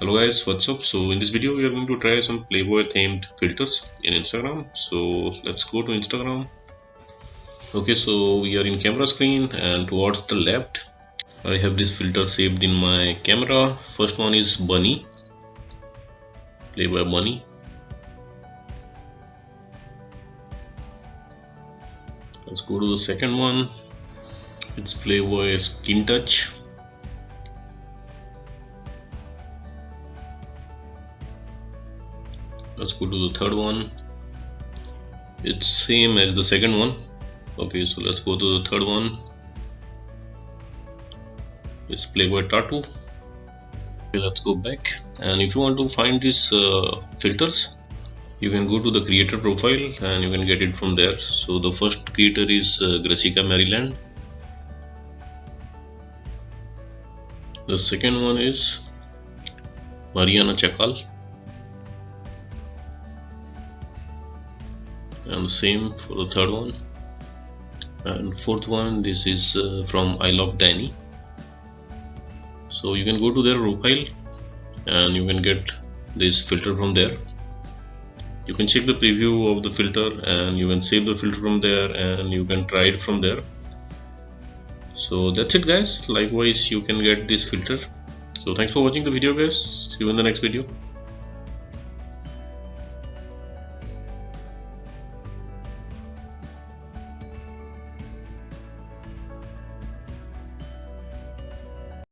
Hello guys, what's up? So in this video we are going to try some Playboy themed filters in Instagram. So let's go to Instagram. Okay, so we are in camera screen and towards the left I have this filter saved in my camera. First one is Bunny, Playboy Bunny. Let's go to the second one. It's Playboy Skin Touch. Let's go to the third one. It's same as the second one. Okay, so let's go to the third one. It's Playboy Tattoo. Okay, let's go back. And if you want to find these filters, you can go to the creator profile and you can get it from there. So the first creator is Gressica Maryland. The second one is Mariana Chakal. And the same for the third one. And fourth one, this is from I Love Danny. So you can go to their profile and you can get this filter from there. You can check the preview of the filter and you can save the filter from there and you can try it from there. So that's it guys. Likewise you can get this filter. So thanks for watching the video guys. See you in the next video.